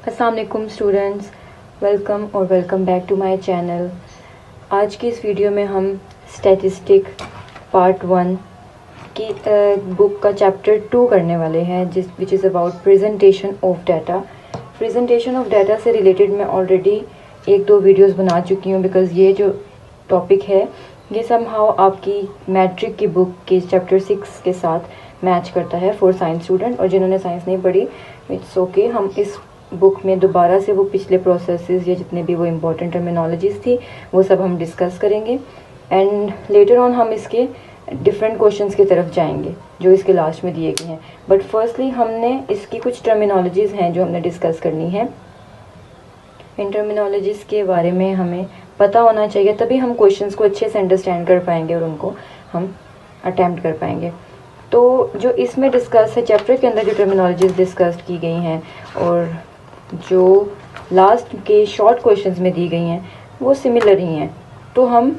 अस्सलाम वालेकुम students, welcome back to my channel. आज की इस वीडियो में हम स्टैटिस्टिक पार्ट 1 की बुक का चैप्टर 2 करने वाले हैं, which is about presentation of data. Presentation of data से रिलेटेड मैं ऑलरेडी 1-2 वीडियोस बना चुकी हूँ, बिकॉज़ ये जो टॉपिक है ये समहाउ आपकी मैट्रिक की बुक के चैप्टर 6 के साथ मैच करता है फॉर साइंस स्टूडेंट। और जिन्होंने साइंस नहीं पढ़ी, इट्स ओके, हम इस बुक में दोबारा से वो पिछले प्रोसेसेस या जितने भी वो इम्पोर्टेंट टर्मिनोलॉजीज़ थी वो सब हम डिस्कस करेंगे। एंड लेटर ऑन हम इसके डिफरेंट क्वेश्चंस की तरफ जाएंगे जो इसके लास्ट में दिए गए हैं। बट फर्स्टली हमने इसकी कुछ टर्मिनोलॉजीज़ हैं जो हमने डिस्कस करनी है। इन टर्मिनोलॉजीज़ के बारे में हमें पता होना चाहिए, तभी हम क्वेश्चंस को अच्छे से अंडरस्टैंड कर पाएंगे और उनको हम अटैम्प्ट कर पाएंगे। तो जो इसमें डिस्कस है, चैप्टर के अंदर जो टर्मिनोलॉजीज़ डिस्कस की गई हैं और जो लास्ट के शॉर्ट क्वेश्चंस में दी गई हैं वो सिमिलर ही हैं। तो हम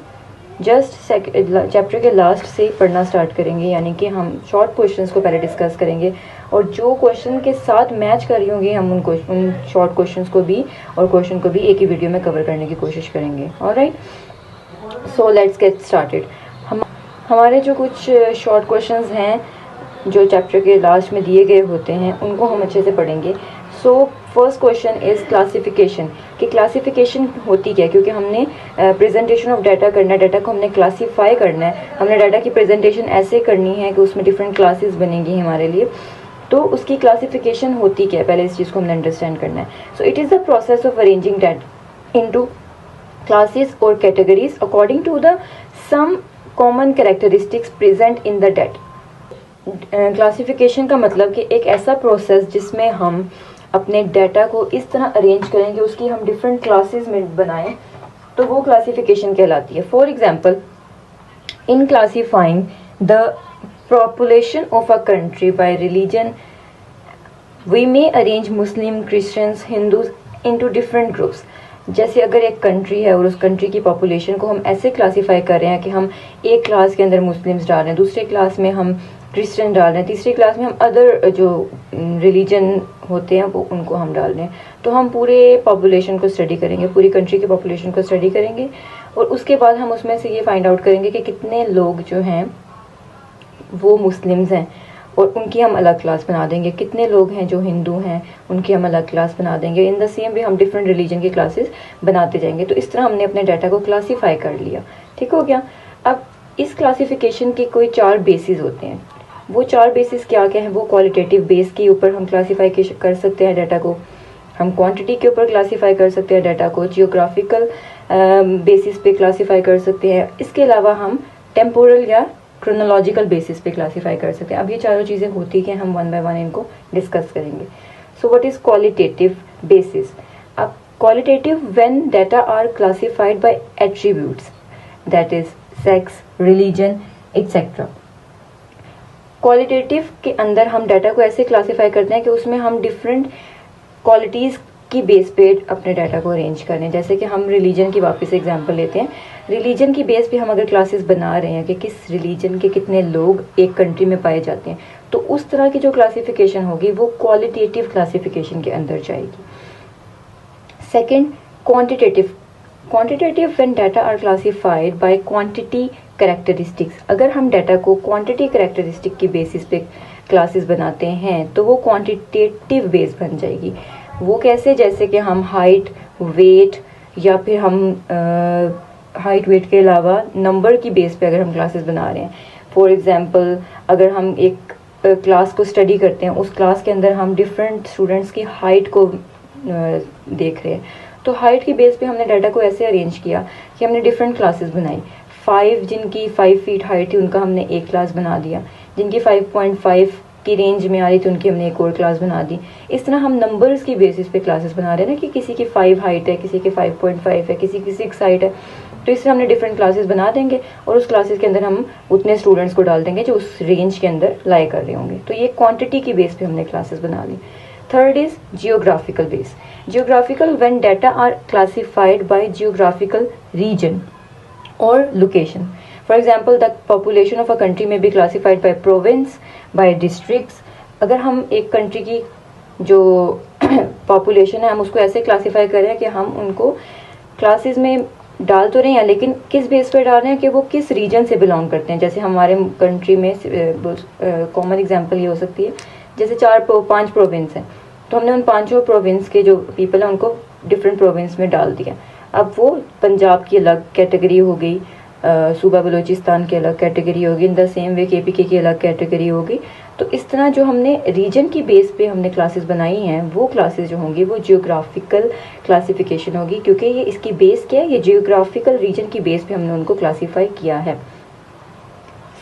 जस्ट चैप्टर के लास्ट से पढ़ना स्टार्ट करेंगे, यानी कि हम शॉर्ट क्वेश्चंस को पहले डिस्कस करेंगे और जो क्वेश्चन के साथ मैच कर रही होंगी हम उन शॉर्ट क्वेश्चंस को भी और क्वेश्चन को भी एक ही वीडियो में कवर करने की कोशिश करेंगे। Alright, so let's get started. हमारे जो कुछ शॉर्ट क्वेश्चंस हैं जो चैप्टर के लास्ट में दिए गए होते हैं उनको हम अच्छे से पढ़ेंगे। So first question is classification, कि क्लासिफिकेशन होती क्या है, क्योंकि हमने प्रेजेंटेशन ऑफ डाटा करना है, डाटा को हमने क्लासीफाई करना है, हमने डाटा की प्रेजेंटेशन ऐसे करनी है कि उसमें डिफरेंट क्लासेस बनेंगी हमारे लिए। तो उसकी क्लासिफिकेशन होती क्या है, पहले इस चीज़ को हमने अंडरस्टैंड करना है। So it is the process of arranging data into classes और categories according to the some common characteristics present in the data. Classification का मतलब कि एक ऐसा प्रोसेस जिसमें हम अपने डाटा को इस तरह अरेंज करेंगे, उसकी हम डिफरेंट क्लासेस में बनाएं, तो वो क्लासिफिकेशन कहलाती है। For example, in classifying the population of a country by religion we may arrange Muslim, Christians, Hindus into different groups. जैसे अगर एक कंट्री है और उस कंट्री की पॉपुलेशन को हम ऐसे क्लासीफाई कर रहे हैं कि हम एक क्लास के अंदर मुस्लिम्स डाल रहे हैं, दूसरे क्लास में हम क्रिश्चियन डाल रहे हैं, तीसरी क्लास में हम अदर जो रिलीजन होते हैं वो उनको हम डाल रहे हैं, तो हम पूरे पॉपुलेशन को स्टडी करेंगे, पूरी कंट्री की पॉपुलेशन को स्टडी करेंगे और उसके बाद हम उसमें से ये फाइंड आउट करेंगे कि कितने लोग जो हैं वो मुस्लिम्स हैं और उनकी हम अलग क्लास बना देंगे, कितने लोग हैं जो हिंदू हैं उनकी हम अलग क्लास बना देंगे। इन द सेम वे हम डिफरेंट रिलीजन की क्लासेस बनाते जाएंगे। तो इस तरह हमने अपने डाटा को क्लासीफाई कर लिया। ठीक हो गया। अब इस क्लासिफिकेशन के कोई 4 बेसिस होते हैं। वो 4 बेसिस क्या क्या हैं? वो क्वालिटेटिव बेस के ऊपर हम क्लासीफाई कर सकते हैं डाटा को, हम क्वांटिटी के ऊपर क्लासीफाई कर सकते हैं डाटा को, जियोग्राफिकल बेसिस पे क्लासीफाई कर सकते हैं, इसके अलावा हम टेम्पोरल या क्रोनोलॉजिकल बेसिस पे क्लासीफाई कर सकते हैं। अब ये चारों चीज़ें होती हैं, हम 1 बाय 1 इनको डिस्कस करेंगे। So what is qualitative basis? अब qualitative when data are classified by attributes, that is sex, religion etcetera. Qualitative के अंदर हम डाटा को ऐसे क्लासीफाई करते हैं कि उसमें हम डिफरेंट क्वालिटीज़ की बेस पे अपने डाटा को अरेंज करें। जैसे कि हम रिलीजन की वापस एग्जांपल लेते हैं, रिलीजन की बेस पे हम अगर क्लासेस बना रहे हैं कि किस रिलीजन के कितने लोग एक कंट्री में पाए जाते हैं, तो उस तरह की जो क्लासिफिकेशन होगी वो क्वालिटेटिव क्लासिफिकेशन के अंदर जाएगी। Second, quantitative. Quantitative when data are classified by quantity characteristics. अगर हम डाटा को क्वांटिटी कैरेक्टरिस्टिक की बेसिस पे क्लासेस बनाते हैं तो वो क्वांटिटेटिव बेस बन जाएगी। वो कैसे? जैसे कि हम हाइट, वेट या फिर हम हाइट वेट के अलावा नंबर की बेस पे अगर हम क्लासेस बना रहे हैं। फॉर एग्जांपल, अगर हम एक क्लास को स्टडी करते हैं, उस क्लास के अंदर हम डिफरेंट स्टूडेंट्स की हाइट को देख रहे हैं, तो हाइट की बेस पे हमने डाटा को ऐसे अरेंज किया कि हमने डिफरेंट क्लासेस बनाई। 5 जिनकी 5 फीट हाइट थी उनका हमने एक क्लास बना दिया, जिनकी 5.5 की रेंज में आ रही थी उनकी हमने एक और क्लास बना दी। इस तरह हम नंबर्स की बेसिस पे क्लासेस बना रहे हैं ना, कि किसी की 5 हाइट है, किसी की 5.5 है, किसी की 6 हाइट है, तो इस तरह हमने डिफरेंट क्लासेस बना देंगे और उस क्लासेस के अंदर हम उतने स्टूडेंट्स को डाल देंगे जो उस रेंज के अंदर लाई कर रहे होंगे। तो ये क्वांटिटी की बेस पे हमने क्लासेस बना ली। Third is geographical base. Geographical when data are classified by geographical region और location. For example, the population of a country may be classified by province, by districts. अगर हम एक कंट्री की जो पॉपुलेशन है, हम उसको ऐसे क्लासीफाई कर रहे हैं कि हम उनको क्लासेस में डाल तो रहे हैं, लेकिन किस बेस पर डाल रहे हैं कि वो किस रीजन से बिलोंग करते हैं। जैसे हमारे कंट्री में कॉमन एग्जांपल ये हो सकती है, जैसे 5 प्रोविंस हैं, तो हमने उन 5 प्रोविंस के जो पीपल हैं उनको डिफरेंट प्रोविंस में डाल दिया। अब वो पंजाब की अलग कैटेगरी हो गई, सूबा बलूचिस्तान की अलग कैटेगरी होगी, in the same way KPK की अलग कैटेगरी होगी। तो इस तरह जो हमने रीजन की बेस पे हमने क्लासेस बनाई हैं, वो क्लासेस जो होंगी वो जियोग्राफिकल क्लासिफिकेशन होगी, क्योंकि ये इसकी बेस क्या है, ये जियोग्राफिकल रीजन की बेस पे हमने उनको क्लासीफाई किया है।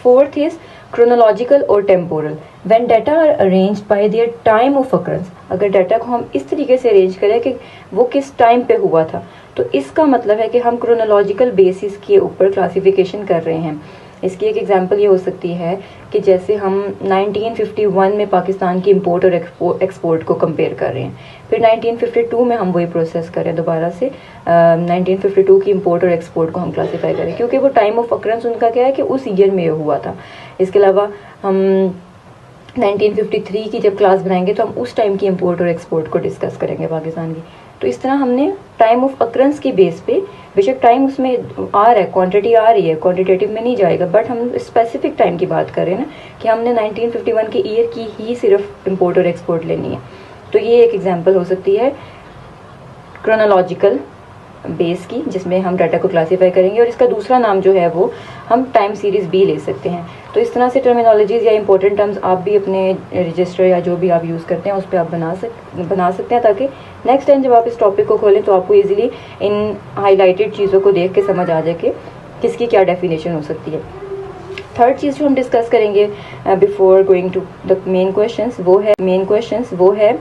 फोर्थ इज क्रोनोलॉजिकल और temporal. When data are arranged by their time of occurrence, अगर डाटा को हम इस तरीके से अरेंज करें कि वो किस टाइम पे हुआ था, तो इसका मतलब है कि हम क्रोनोलॉजिकल बेसिस के ऊपर क्लासिफिकेशन कर रहे हैं। इसकी एक एग्जांपल ये हो सकती है कि जैसे हम 1951 में पाकिस्तान की इंपोर्ट और एक्सपोर्ट को कंपेयर कर रहे हैं, फिर 1952 में हम वही प्रोसेस करें दोबारा से 1952 की इंपोर्ट और एक्सपोर्ट को हम क्लासीफाई करें, क्योंकि वो टाइम ऑफ अकरेंस उनका क्या है कि उस ईयर में हुआ था। इसके अलावा हम 1953 की जब क्लास बनाएंगे तो हम उस टाइम की इंपोर्ट और एक्सपोर्ट को डिस्कस करेंगे पाकिस्तान की। तो इस तरह हमने टाइम ऑफ अकरेंस की बेस पे, बेशक टाइम उसमें आ रहा है, क्वांटिटी आ रही है, क्वांटिटेटिव में नहीं जाएगा, बट हम स्पेसिफिक टाइम की बात कर रहे हैं ना, कि हमने 1951 की ईयर की ही सिर्फ इंपोर्ट और एक्सपोर्ट लेनी है। तो ये एक एग्जांपल हो सकती है क्रोनोलॉजिकल बेस की, जिसमें हम डाटा को क्लासीफाई करेंगे, और इसका दूसरा नाम जो है वो हम टाइम सीरीज भी ले सकते हैं। तो इस तरह से टर्मिनोलॉजीज या इंपॉर्टेंट टर्म्स आप भी अपने रजिस्टर या जो भी आप यूज़ करते हैं उस पर आप बना सकते हैं, ताकि नेक्स्ट टाइम जब आप इस टॉपिक को खोलें तो आपको ईजिली इन हाईलाइटेड चीज़ों को देख के समझ आ जाए कि किसकी क्या डेफिनेशन हो सकती है। थर्ड चीज़ जो हम डिस्कस करेंगे before going to the main questions वो है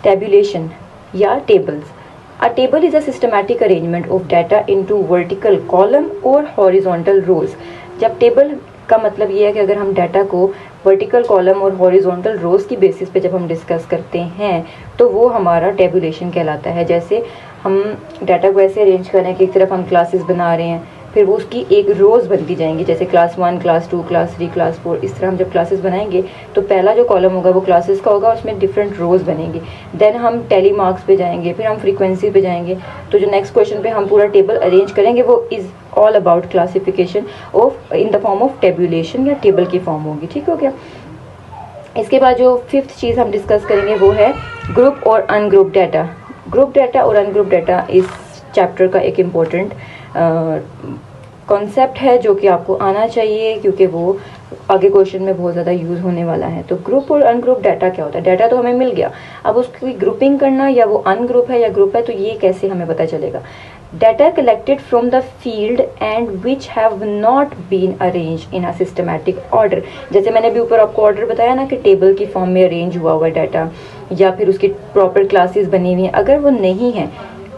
टेबुलेशन या tables. A table is a systematic arrangement of data into vertical column और horizontal rows। जब टेबल का मतलब ये है कि अगर हम डाटा को वर्टिकल कॉलम और हॉरिजॉन्टल रोज की बेसिस पे जब हम डिस्कस करते हैं तो वो हमारा टेबुलेशन कहलाता है। जैसे हम डाटा को ऐसे अरेंज कर रहे हैं कि एक तरफ हम क्लासेस बना रहे हैं, फिर वो उसकी एक रोज़ बनती जाएंगी, जैसे क्लास 1, क्लास 2, क्लास 3, क्लास 4। इस तरह हम जब क्लासेस बनाएंगे तो पहला जो कॉलम होगा वो क्लासेस का होगा, उसमें डिफरेंट रोज़ बनेंगी। देन हम टेली मार्क्स पे जाएंगे, फिर हम फ्रीक्वेंसी पे जाएंगे। तो जो नेक्स्ट क्वेश्चन पे हम पूरा टेबल अरेंज करेंगे वो is all about classification of in the form of tabulation या टेबल की फॉर्म होगी। ठीक हो गया। इसके बाद जो फिफ्थ चीज़ हम डिस्कस करेंगे वो है ग्रुप और अनग्रुप डाटा। ग्रुप डाटा और अनग्रुप डाटा इस चैप्टर का एक इम्पोर्टेंट कॉन्सेप्ट है जो कि आपको आना चाहिए, क्योंकि वो आगे क्वेश्चन में बहुत ज़्यादा यूज़ होने वाला है। तो ग्रुप और अनग्रुप डाटा क्या होता है? डाटा तो हमें मिल गया, अब उसकी ग्रुपिंग करना, या वो अनग्रुप है या ग्रुप है, तो ये कैसे हमें पता चलेगा? Data collected from the field and which have not been arrange in a systematic order. जैसे मैंने भी ऊपर आपको ऑर्डर बताया ना कि टेबल की फॉर्म में अरेंज हुआ हुआ डाटा, या फिर उसकी प्रॉपर क्लासेस बनी हुई हैं, अगर वो नहीं है,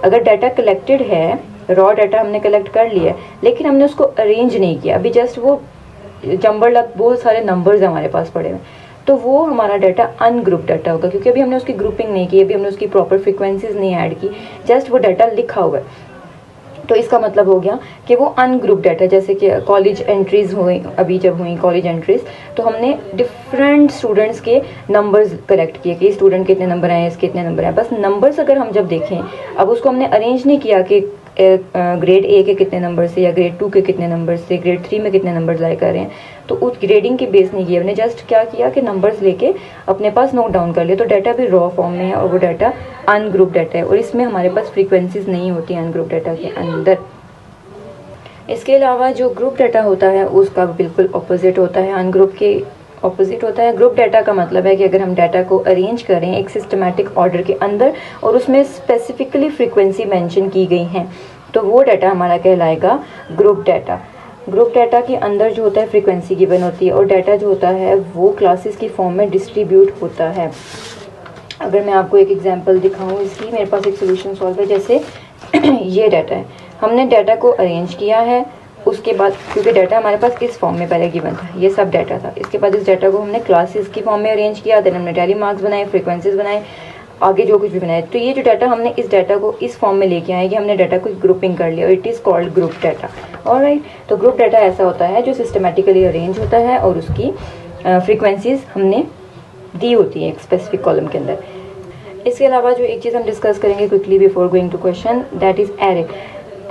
अगर डाटा कलेक्टेड है, रॉ डाटा हमने कलेक्ट कर लिया है, लेकिन हमने उसको अरेंज नहीं किया, अभी जस्ट वो जम्बल बहुत सारे नंबर्स हमारे पास पड़े हुए, तो वो हमारा डाटा अनग्रुप डाटा होगा, क्योंकि अभी हमने उसकी ग्रुपिंग नहीं की, अभी हमने उसकी प्रॉपर फ्रीक्वेंसीज नहीं ऐड की, जस्ट वो डाटा लिखा हुआ है। तो इसका मतलब हो गया कि वो अनग्रुप डाटा। जैसे कि कॉलेज एंट्रीज हुई, अभी जब हुई कॉलेज एंट्रीज, तो हमने डिफरेंट स्टूडेंट्स के नंबर्स कलेक्ट किए कि स्टूडेंट कितने नंबर आए, इसके कितने नंबर आए। बस नंबर्स अगर हम जब देखें, अब उसको हमने अरेंज नहीं किया कि ग्रेड ए के कितने नंबर से, या ग्रेड 2 के कितने नंबर से, ग्रेड 3 में कितने नंबर्स लाए कर रहे हैं, तो उस ग्रेडिंग की बेस नहीं किया हमने, जस्ट क्या किया कि नंबर्स लेके अपने पास नोट डाउन कर लिया। तो डाटा भी रॉ फॉर्म में है और वो डाटा अनग्रुप डाटा है, और इसमें हमारे पास फ्रीक्वेंसीज नहीं होती अनग्रुप डाटा के अंदर। इसके अलावा जो ग्रुप डाटा होता है उसका बिल्कुल ऑपोजिट होता है, अनग्रुप के ऑपोजिट होता है। ग्रुप डाटा का मतलब है कि अगर हम डाटा को अरेंज करें एक सिस्टमैटिक ऑर्डर के अंदर और उसमें स्पेसिफिकली फ्रीक्वेंसी मेंशन की गई हैं, तो वो डाटा हमारा कहलाएगा ग्रुप डाटा। ग्रुप डाटा के अंदर जो होता है फ्रीक्वेंसी गिवन होती है, और डाटा जो होता है वो क्लासेस की फॉर्म में डिस्ट्रीब्यूट होता है। अगर मैं आपको एक एग्जांपल दिखाऊं इसकी, मेरे पास एक सोल्यूशन सॉल्व है। जैसे ये डाटा है, हमने डाटा को अरेंज किया है, उसके बाद क्योंकि डाटा हमारे पास किस फॉर्म में पहले गिवन था, ये सब डाटा था, इसके बाद इस डाटा को हमने क्लासेस की फॉर्म में अरेंज किया, देन हमने टैली मार्क्स बनाए, फ्रीक्वेंसीज बनाए, आगे जो कुछ भी बनाए। तो ये जो डाटा हमने इस डाटा को इस फॉर्म में लेके आए कि हमने डाटा को ग्रुपिंग कर लिया, it is called group data. Alright, तो ग्रुप डाटा ऐसा होता है जो सिस्टमेटिकली अरेंज होता है और उसकी फ्रीक्वेंसीज हमने दी होती है एक स्पेसिफिक कॉलम के अंदर। इसके अलावा जो एक चीज़ हम डिस्कस करेंगे quickly before going to question, that is array.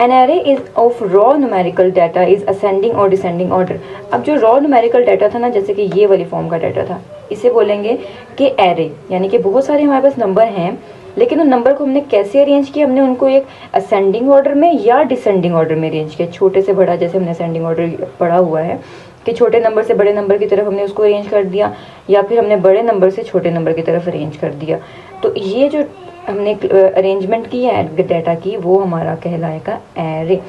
An array is of raw numerical data is ascending और डिसेंडिंग ऑर्डर। अब जो रॉ न्यूमेरिकल डाटा था ना, जैसे कि ये वाली फॉर्म का डाटा था, इसे बोलेंगे कि एरे, यानी कि बहुत सारे हमारे पास नंबर हैं, लेकिन उन नंबर को हमने कैसे अरेंज किया, हमने उनको एक असेंडिंग ऑर्डर में या डिसेंडिंग ऑर्डर में अरेंज किया। छोटे से बड़ा, जैसे हमने असेंडिंग ऑर्डर पढ़ा हुआ है कि छोटे नंबर से बड़े नंबर की तरफ हमने उसको अरेंज कर दिया, या फिर हमने बड़े नंबर से छोटे नंबर की तरफ अरेंज कर दिया। तो ये जो हमने अरेंजमेंट की है डाटा की, वो हमारा कहलाएगा एरे।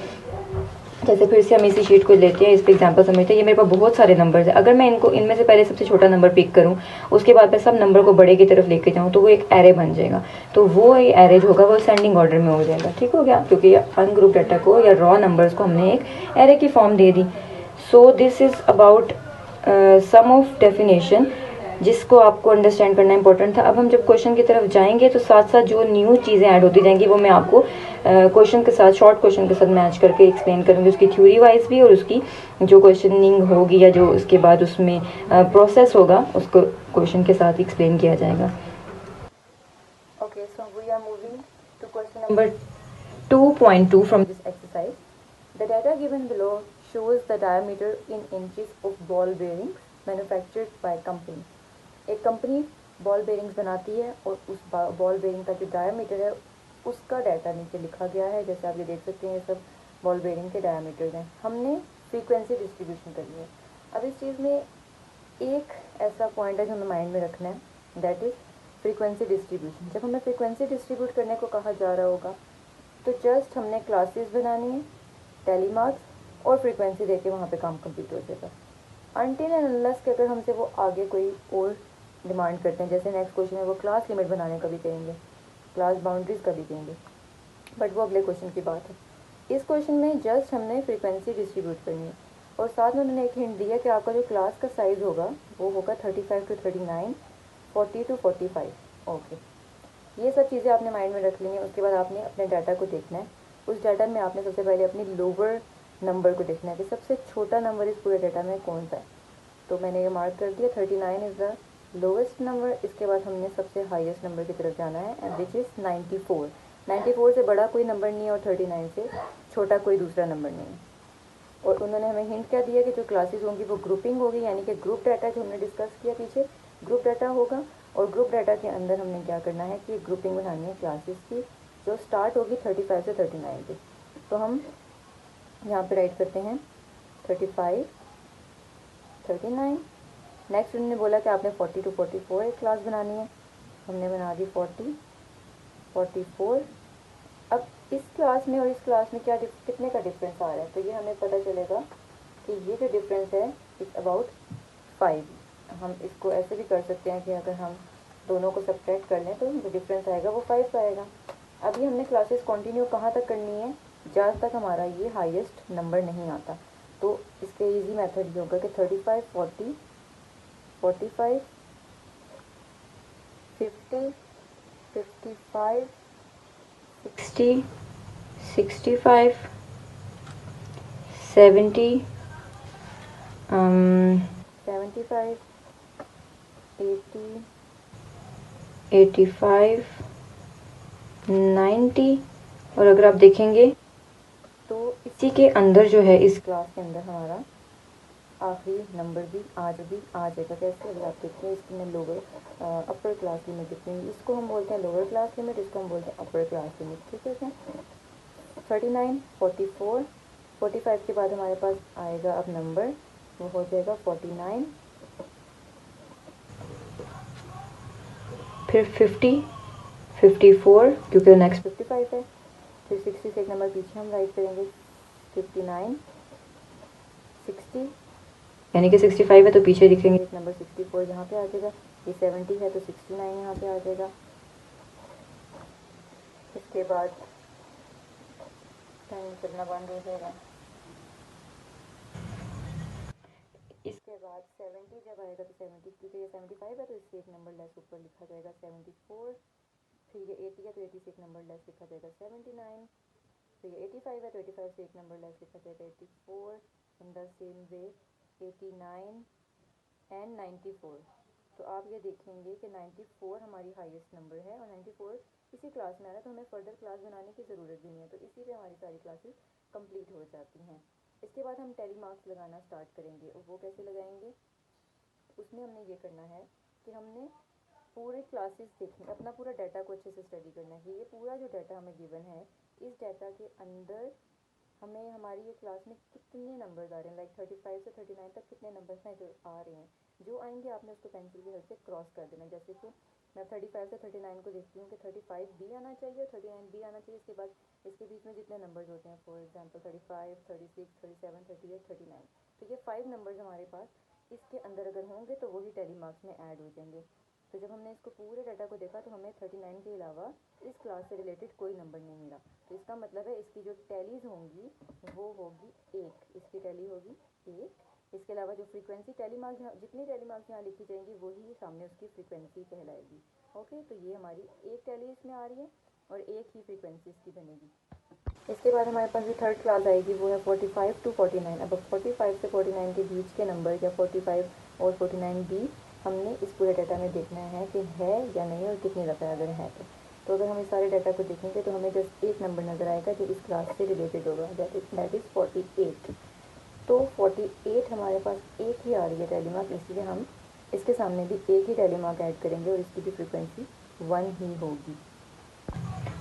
जैसे फिर से हम इसी शीट को लेते हैं, इस पर एग्जाम्पल समझते हैं। ये मेरे पास बहुत सारे नंबर्स हैं, अगर मैं इनमें से पहले सबसे छोटा नंबर पिक करूं, उसके बाद मैं सब नंबर को बड़े की तरफ लेके जाऊं, तो वो एक एरे बन जाएगा। तो वो एरे जो होगा वो असेंडिंग ऑर्डर में हो जाएगा। ठीक हो गया, क्योंकि अनग्रुप डाटा को या रॉ नंबर्स को हमने एक एरे की फॉर्म दे दी। So this is about some of definition, जिसको आपको अंडरस्टैंड करना इंपॉर्टेंट था। अब हम जब क्वेश्चन की तरफ जाएंगे तो साथ साथ जो न्यू चीज़ें ऐड होती जाएंगी वो मैं आपको क्वेश्चन के साथ, शॉर्ट क्वेश्चन के साथ मैच करके एक्सप्लेन करूँगी, उसकी थ्योरी वाइज भी और उसकी जो क्वेश्चनिंग होगी या जो उसके बाद उसमें प्रोसेस होगा उसको क्वेश्चन के साथ एक्सप्लेन किया जाएगा। Okay, so we are moving to question number 2.2 from this exercise. The data given below shows the diameter in inches of ball bearings manufactured by company. एक कंपनी बॉल बेरिंग्स बनाती है और उस ball bearing का जो diameter है उसका data नीचे लिखा गया है। जैसे आप ये देख सकते हैं, ये सब बॉल बेरिंग के डायामीटर हैं। हमने फ्रीक्वेंसी डिस्ट्रीब्यूशन करनी है। अब इस चीज़ में एक ऐसा पॉइंट है जो हमें माइंड में रखना है, दैट इज़ फ्रीक्वेंसी डिस्ट्रीब्यूशन। जब हमें फ्रीक्वेंसी डिस्ट्रीब्यूट करने को कहा जा रहा होगा तो जस्ट हमने क्लासेस बनानी है, टेली मार्क्स और फ्रीक्वेंसी देके वहाँ पे काम कंप्लीट हो जाएगा। अनटिल एंड अनलेस कि अगर हमसे वो आगे कोई और डिमांड करते हैं, जैसे नेक्स्ट क्वेश्चन में वो क्लास लिमिट बनाने का भी कहेंगे, क्लास बाउंड्रीज का भी कहेंगे, बट वो अगले क्वेश्चन की बात है। इस क्वेश्चन में जस्ट हमने फ्रीक्वेंसी डिस्ट्रीब्यूट करनी है और साथ में उन्होंने एक हिंट दिया कि आपका जो क्लास का साइज़ होगा वो होगा 35 to 39, 40 to 45। ओके, ये सब चीज़ें आपने माइंड में रख ली हैं। उसके बाद आपने अपने डाटा को देखना है। उस डाटा में आपने सबसे पहले अपनी लोअर नंबर को देखना है कि सबसे छोटा नंबर इस पूरे डाटा में कौन सा है। तो मैंने ये मार्क कर दिया, 39 इज़ द लोवेस्ट नंबर। इसके बाद हमने सबसे हाईएस्ट नंबर की तरफ जाना है, एंड विच इज़ 94। 94 से बड़ा कोई नंबर नहीं है और 39 से छोटा कोई दूसरा नंबर नहीं है। और उन्होंने हमें हिंट क्या दिया कि जो क्लासेस होंगी वो ग्रुपिंग होगी, यानी कि ग्रुप डाटा जो हमने डिस्कस किया पीछे, ग्रुप डाटा होगा। और ग्रुप डाटा के अंदर हमने क्या करना है कि ग्रुपिंग बनानी है क्लासेस की, जो स्टार्ट होगी 35 से 39 पे। तो हम यहाँ पे राइट करते हैं 35, 39। नेक्स्ट उन्होंने बोला कि आपने 40 to 44 एक क्लास बनानी है, हमने बना दी 40, 44। अब इस क्लास में और इस क्लास में कितने का डिफरेंस आ रहा है, तो ये हमें पता चलेगा कि ये जो डिफरेंस है इट्स अबाउट 5। हम इसको ऐसे भी कर सकते हैं कि अगर हम दोनों को सब्ट्रैक्ट कर लें तो जो डिफरेंस आएगा वो 5 का आएगा। अभी हमने क्लासेस कंटिन्यू कहाँ तक करनी है, जहाँ तक हमारा ये हाईएस्ट नंबर नहीं आता। तो इसके इजी मेथड ये होगा कि 35, 40, 45, 50, 55, 60, 65, 70, 75, 80, 85, 90। और अगर आप देखेंगे तो इसी के अंदर जो है, इस क्लास के अंदर हमारा आखिरी नंबर भी आ जाएगा। कैसे, अगर आप देखते हैं इसकी मैं लोअर अपर क्लास लिमिट कितनी, इसको हम बोलते हैं लोअर क्लास लिमिट, इसको हम बोलते हैं अपर क्लास लिमिट। ठीक है, 39, 44, 45 के बाद हमारे पास आएगा अब नंबर, वो हो जाएगा 49, फिर 50, 54 क्योंकि नेक्स्ट 55 है, फिर 60 से एक नंबर पीछे हम राइट करेंगे 59, 60, यानी कि 65 है तो पीछे लिखेंगे एक नंबर 64 यहाँ पे आ जाएगा। ये 70 है तो 69 यहाँ पे आ जाएगा। इसके बाद टाइम चलना बंद हो जाएगा। इसके बाद 70 जब आएगा तो 70, क्योंकि ये 75 है तो इससे एक नंबर लेस ऊपर लिखा जाएगा 74। फिर ये 80 है तो 80 से एक नंबर लेस लिखा जाएगा 79। फिर ये 85 है तो 85 से एक नंबर लेस लिखा जाएगा 84। In the same way 89 and 94। तो आप ये देखेंगे कि 94 हमारी हाईएस्ट नंबर है और 94 इसी क्लास में आ रहा है, तो हमें फर्दर क्लास बनाने की ज़रूरत भी नहीं है, तो इसी पे हमारी सारी क्लासेस कंप्लीट हो जाती हैं। इसके बाद हम टेली मार्क्स लगाना स्टार्ट करेंगे, और वो कैसे लगाएंगे, उसमें हमने ये करना है कि हमने पूरे क्लासेस देखने, अपना पूरा डाटा को अच्छे से स्टडी करना है कि ये पूरा जो डाटा हमें गिवन है, इस डाटा के अंदर हमें हमारी ये क्लास में कितने नंबर्स आ रहे हैं, लाइक 35 से 39 तक कितने नंबर्स हैं जो आ रहे हैं। जो आएंगे आपने उसको पेंसिल की हेल्प से क्रॉस कर देना। जैसे कि मैं 35 से 39 को देखती हूँ कि 35 भी आना चाहिए और 39 भी आना चाहिए। इसके बाद इसके बीच में जितने नंबर्स होते हैं, फॉर एग्जांपल 35, 36, 37, 38, 39, तो ये 5 नंबर्स हमारे पास इसके अंदर अगर होंगे तो वही टेली मार्क्स में ऐड हो जाएंगे। तो जब हमने इसको पूरे डाटा को देखा तो हमें 39 के अलावा इस क्लास से रिलेटेड कोई नंबर नहीं मिला। तो इसका मतलब है इसकी जो टैलीज होंगी वो होगी 1, इसकी टैली होगी 1। इसके अलावा जो फ्रीक्वेंसी टैली मार्क्स, जितनी टैली मार्क्स यहाँ लिखी जाएंगी वही सामने उसकी फ्रीक्वेंसी कहलाएगी। ओके, तो ये हमारी एक टैली इसमें आ रही है और एक ही फ्रीक्वेंसी इसकी बनेगी। इसके बाद हमारे पास जो थर्ड क्लास आएगी वो है 45 टू 49। अब 45 से 49 के बीच के नंबर या 45 और 49 भी हमने इस पूरे डाटा में देखना है कि है या नहीं और कितनी दफ़ा अगर है तो अगर हम इस सारे डाटा को देखेंगे तो हमें जस्ट एक नंबर नज़र आएगा जो इस क्लास से रिलेटेड होगा, दैट इज़ 48। तो 48 हमारे पास एक ही आ रही है टैली मार्क, इसलिए हम इसके सामने भी एक ही टैली मार्क ऐड करेंगे और इसकी भी फ्रिक्वेंसी 1 ही होगी।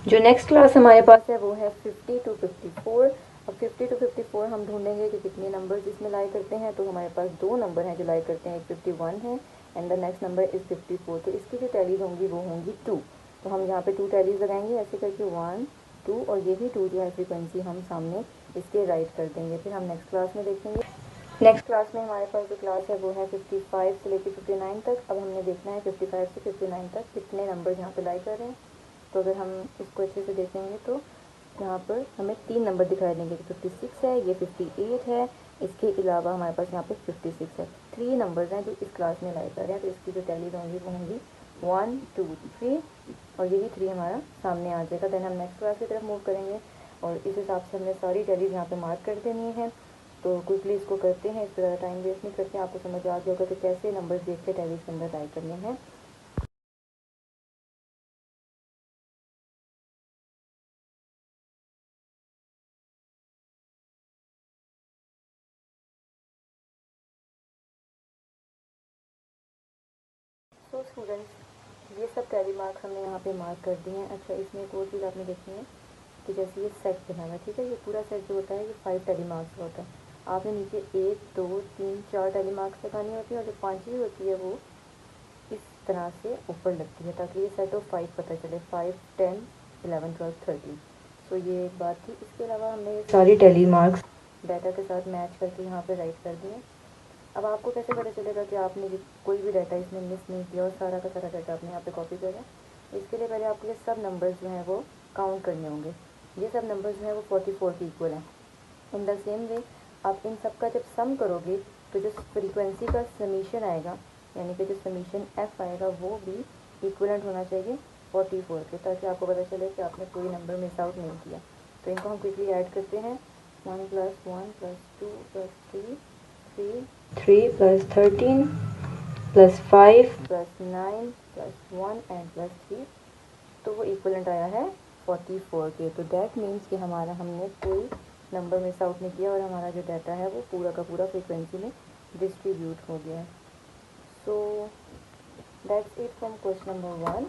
जो नेक्स्ट क्लास हमारे पास है वो है 50 टू 54। अब 50 टू 54 हम ढूंढेंगे कि कितने नंबर्स इसमें लाई करते हैं। तो हमारे पास दो नंबर हैं जो लाई करते हैं, एक 51 है and the next number is 54। तो इसकी जो टैलीज होंगी वो होंगी 2। तो हम यहाँ पे 2 टैलीज लगाएंगे ऐसे करके 1 2, और ये भी 2 जो है फ्रीक्वेंसी हम सामने इसके राइट कर देंगे। फिर हम नेक्स्ट क्लास में देखेंगे। नेक्स्ट क्लास में हमारे पास जो क्लास है वो है 55 से लेकर 59 तक। अब हमने देखना है 55 से 59 तक कितने नंबर यहाँ पे लाई कर रहे हैं। तो अगर हम इसको अच्छे से देखेंगे तो यहाँ पर हमें 3 नंबर दिखाई देंगे, 56 है, ये 58 है, इसके अलावा हमारे पास यहाँ पे 56 है। 3 नंबर्स हैं जो इस क्लास में लाई कर रहे हैं, तो इसकी जो टैलीज होंगी वो होंगी 1 2 3, और ये भी 3 हमारा सामने आ जाएगा। देन हम नेक्स्ट क्लास की तरफ मूव करेंगे और इस हिसाब से हमने सारी टैलीज यहाँ पे मार्क कर देनी है। तो क्विकली इसको करते हैं, इस पर ज़्यादा टाइम वेस्ट नहीं करते हैं। आपको समझ आ गया होगा कि कैसे नंबर्स देख के टैलीज के अंदर टाइप करने हैं। तो स्टूडेंट्स, ये सब टैली मार्क्स हमने यहाँ पे मार्क कर दिए हैं। अच्छा, इसमें एक और चीज़ आपने देखनी है कि जैसे ये सेट बना हुआ है, ठीक है, ये पूरा सेट जो होता है ये 5 टैली मार्क्स का होता है। आपने नीचे 1 2 3 4 टैली मार्क्स लगानी होती है और जो 5वीं होती है वो इस तरह से ऊपर लगती है ताकि ये सेट ऑफ 5 पता चले, 5 10 11 12 13। सो ये एक बात थी। इसके अलावा हमने सारी टैली मार्क्स डाटा के साथ मैच करके यहाँ पे राइट कर दिए। अब आपको कैसे पता चलेगा कि आपने कोई भी डाटा इसमें मिस नहीं किया और सारा का सारा डाटा आपने यहाँ पे कॉपी करा। इसके लिए पहले आपके लिए सब नंबर्स जो हैं वो काउंट करने होंगे। ये सब नंबर्स जो हैं वो 44 के इक्वल हैं। इन द सेम वे आप इन सब का जब सम करोगे तो जो फ्रीक्वेंसी का समीशन आएगा, यानी कि जो समीशन एफ आएगा वो भी इक्वलेंट होना चाहिए 44 के, ताकि आपको पता चले कि आपने कोई नंबर मिस आउट नहीं किया। तो इनको हम क्विकली ऐड करते हैं। 1 + 1 + 2 + 3 3 + 13 + 5 + 9 + 1 एंड +3, तो वो इक्वलेंट आया है 44 के। तो दैट मीन्स कि हमारा हमने कोई नंबर मिस आउट नहीं किया और हमारा जो डाटा है वो पूरा का पूरा फ्रीक्वेंसी में डिस्ट्रीब्यूट हो गया है। So that's it from question number 1।